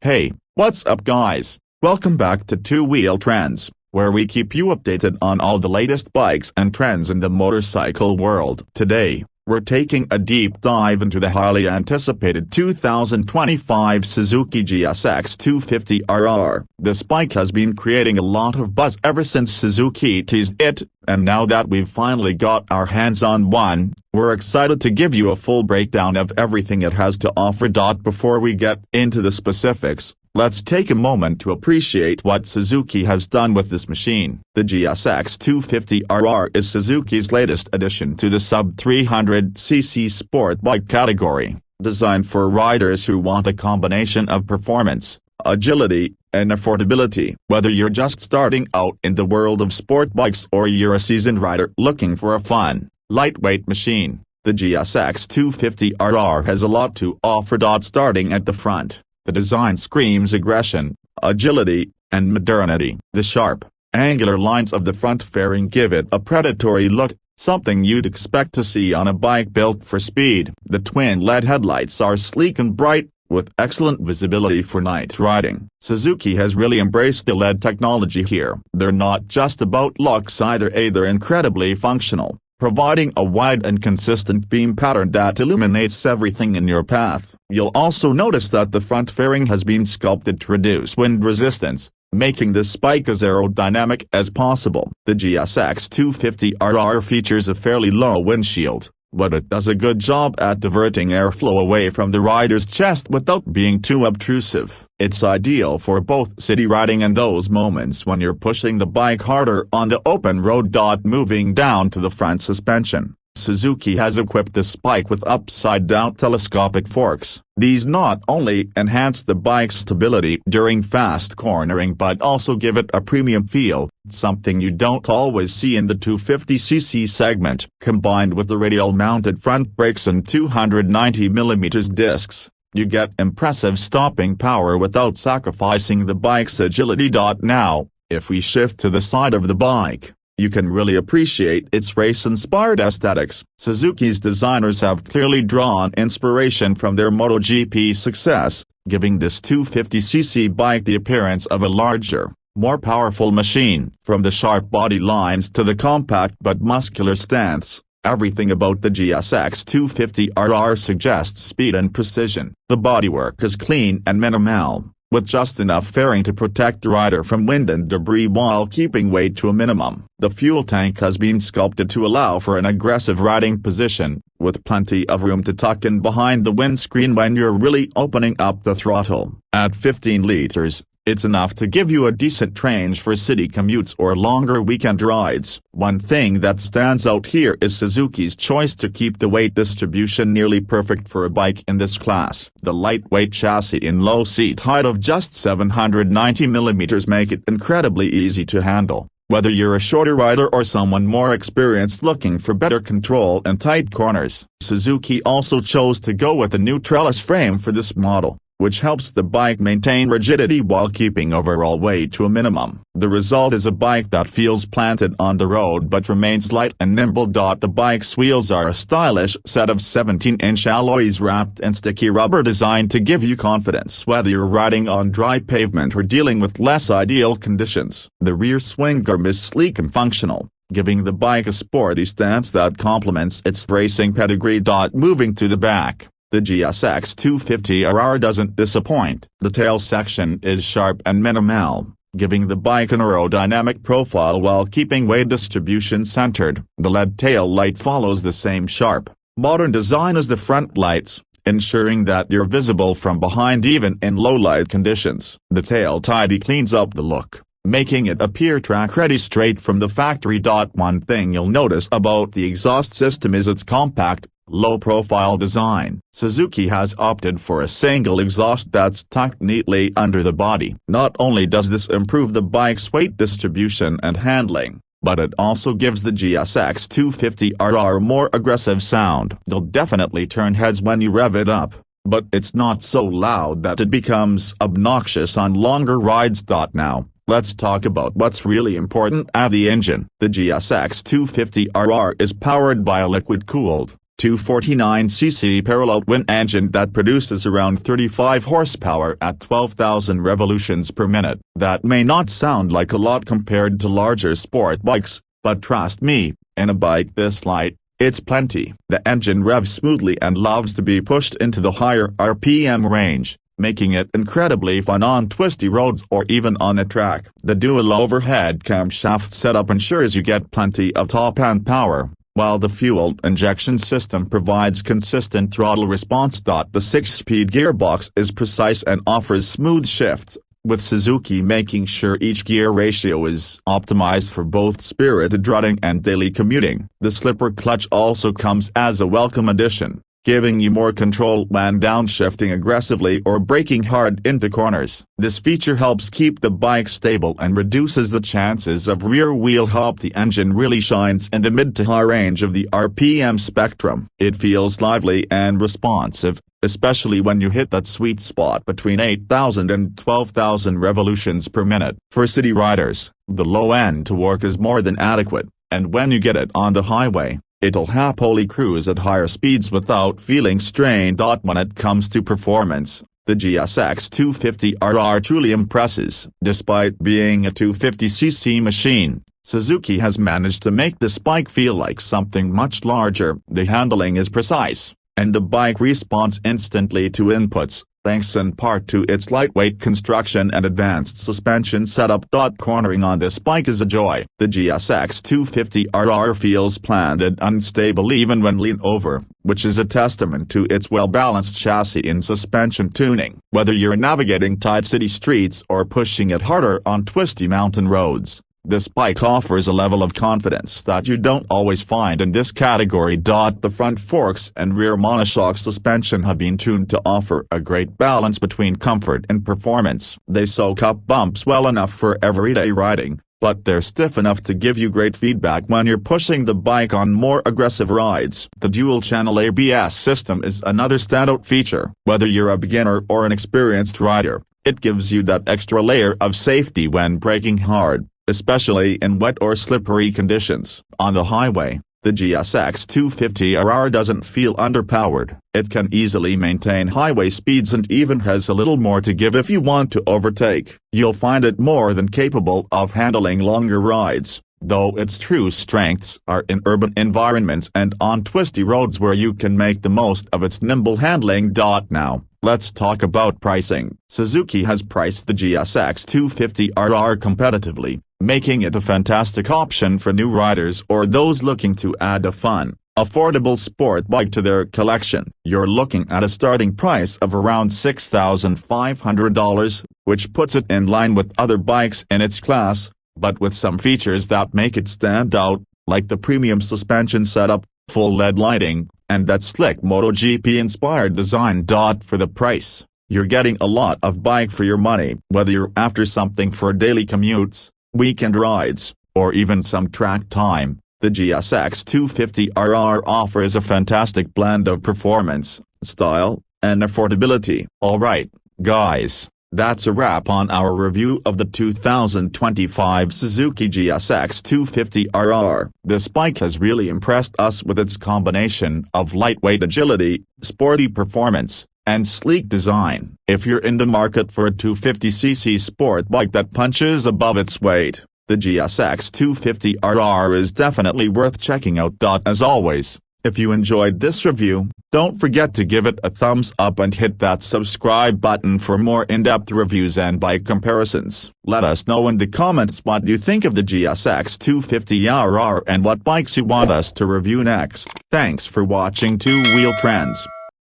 Hey, what's up guys? Welcome back to Two Wheel Trends, where we keep you updated on all the latest bikes and trends in the motorcycle world. Today, we're taking a deep dive into the highly anticipated 2025 Suzuki GSX-250RR. This bike has been creating a lot of buzz ever since Suzuki teased it, and now that we've finally got our hands on one, we're excited to give you a full breakdown of everything it has to offer. Before we get into the specifics, let's take a moment to appreciate what Suzuki has done with this machine. The GSX-250RR is Suzuki's latest addition to the sub-300cc sport bike category, designed for riders who want a combination of performance, agility, and affordability. Whether you're just starting out in the world of sport bikes or you're a seasoned rider looking for a fun, lightweight machine, the GSX-250RR has a lot to offer. Starting at the front, the design screams aggression, agility, and modernity. The sharp, angular lines of the front fairing give it a predatory look, something you'd expect to see on a bike built for speed. The twin LED headlights are sleek and bright, with excellent visibility for night riding. Suzuki has really embraced the LED technology here. They're not just about looks either. They're incredibly functional, providing a wide and consistent beam pattern that illuminates everything in your path. You'll also notice that the front fairing has been sculpted to reduce wind resistance, making this bike as aerodynamic as possible. The GSX-250RR features a fairly low windshield, but it does a good job at diverting airflow away from the rider's chest without being too obtrusive. It's ideal for both city riding and those moments when you're pushing the bike harder on the open road. Moving down to the front suspension, Suzuki has equipped this bike with upside-down telescopic forks. These not only enhance the bike's stability during fast cornering but also give it a premium feel, something you don't always see in the 250cc segment. Combined with the radial-mounted front brakes and 290mm discs, you get impressive stopping power without sacrificing the bike's agility. Now, if we shift to the side of the bike, you can really appreciate its race-inspired aesthetics. Suzuki's designers have clearly drawn inspiration from their MotoGP success, giving this 250cc bike the appearance of a larger, more powerful machine. From the sharp body lines to the compact but muscular stance, everything about the GSX-250RR suggests speed and precision. The bodywork is clean and minimal, with just enough fairing to protect the rider from wind and debris while keeping weight to a minimum. The fuel tank has been sculpted to allow for an aggressive riding position, with plenty of room to tuck in behind the windscreen when you're really opening up the throttle. At 15 liters, it's enough to give you a decent range for city commutes or longer weekend rides. One thing that stands out here is Suzuki's choice to keep the weight distribution nearly perfect for a bike in this class. The lightweight chassis and low seat height of just 790mm make it incredibly easy to handle, whether you're a shorter rider or someone more experienced looking for better control in tight corners. Suzuki also chose to go with a new trellis frame for this model, which helps the bike maintain rigidity while keeping overall weight to a minimum. The result is a bike that feels planted on the road but remains light and nimble. The bike's wheels are a stylish set of 17-inch alloys wrapped in sticky rubber designed to give you confidence whether you're riding on dry pavement or dealing with less ideal conditions. The rear swing arm is sleek and functional, giving the bike a sporty stance that complements its racing pedigree. Moving to the back, the GSX-250RR doesn't disappoint. The tail section is sharp and minimal, giving the bike an aerodynamic profile while keeping weight distribution centered. The LED tail light follows the same sharp, modern design as the front lights, ensuring that you're visible from behind even in low light conditions. The tail tidy cleans up the look, making it appear track-ready straight from the factory. One thing you'll notice about the exhaust system is its compact, low-profile design. Suzuki has opted for a single exhaust that's tucked neatly under the body. Not only does this improve the bike's weight distribution and handling, but it also gives the GSX-250RR a more aggressive sound. You'll definitely turn heads when you rev it up, but it's not so loud that it becomes obnoxious on longer rides. Now, let's talk about what's really important: the engine. The GSX-250RR is powered by a liquid-cooled, 249cc parallel twin engine that produces around 35 horsepower at 12,000 revolutions per minute. That may not sound like a lot compared to larger sport bikes, but trust me, in a bike this light, it's plenty. The engine revs smoothly and loves to be pushed into the higher RPM range, making it incredibly fun on twisty roads or even on a track. The dual overhead camshaft setup ensures you get plenty of top-end power, while the fuel injection system provides consistent throttle response. The 6-speed gearbox is precise and offers smooth shifts, with Suzuki making sure each gear ratio is optimized for both spirited riding and daily commuting. The slipper clutch also comes as a welcome addition, giving you more control when downshifting aggressively or braking hard into corners. This feature helps keep the bike stable and reduces the chances of rear-wheel hop. The engine really shines in the mid to high range of the RPM spectrum. It feels lively and responsive, especially when you hit that sweet spot between 8,000 and 12,000 revolutions per minute. For city riders, the low-end torque is more than adequate, and when you get it on the highway, it'll happily cruise at higher speeds without feeling strained. When it comes to performance, the GSX-250RR truly impresses. Despite being a 250cc machine, Suzuki has managed to make this bike feel like something much larger. The handling is precise, and the bike responds instantly to inputs, thanks in part to its lightweight construction and advanced suspension setup. Cornering on this bike is a joy. The GSX-250RR feels planned and unstable even when lean over, which is a testament to its well-balanced chassis and suspension tuning. Whether you're navigating tight city streets or pushing it harder on twisty mountain roads, this bike offers a level of confidence that you don't always find in this category. The front forks and rear monoshock suspension have been tuned to offer a great balance between comfort and performance. They soak up bumps well enough for everyday riding, but they're stiff enough to give you great feedback when you're pushing the bike on more aggressive rides. The dual-channel ABS system is another standout feature. Whether you're a beginner or an experienced rider, it gives you that extra layer of safety when braking hard, especially in wet or slippery conditions. On the highway, the GSX-250RR doesn't feel underpowered. It can easily maintain highway speeds and even has a little more to give if you want to overtake. You'll find it more than capable of handling longer rides, though its true strengths are in urban environments and on twisty roads where you can make the most of its nimble handling. Now, let's talk about pricing. Suzuki has priced the GSX-250RR competitively, making it a fantastic option for new riders or those looking to add a fun, affordable sport bike to their collection. You're looking at a starting price of around $6,500, which puts it in line with other bikes in its class, but with some features that make it stand out, like the premium suspension setup, full LED lighting, and that slick MotoGP-inspired design. For the price, you're getting a lot of bike for your money. Whether you're after something for daily commutes, weekend rides, or even some track time, the GSX-250RR offers a fantastic blend of performance, style, and affordability. Alright, guys, that's a wrap on our review of the 2025 Suzuki GSX-250RR. This bike has really impressed us with its combination of lightweight agility, sporty performance, and sleek design. If you're in the market for a 250cc sport bike that punches above its weight, the GSX-250RR is definitely worth checking out. As always, if you enjoyed this review, don't forget to give it a thumbs up and hit that subscribe button for more in-depth reviews and bike comparisons. Let us know in the comments what you think of the GSX-250RR and what bikes you want us to review next. Thanks for watching Two Wheel Trends.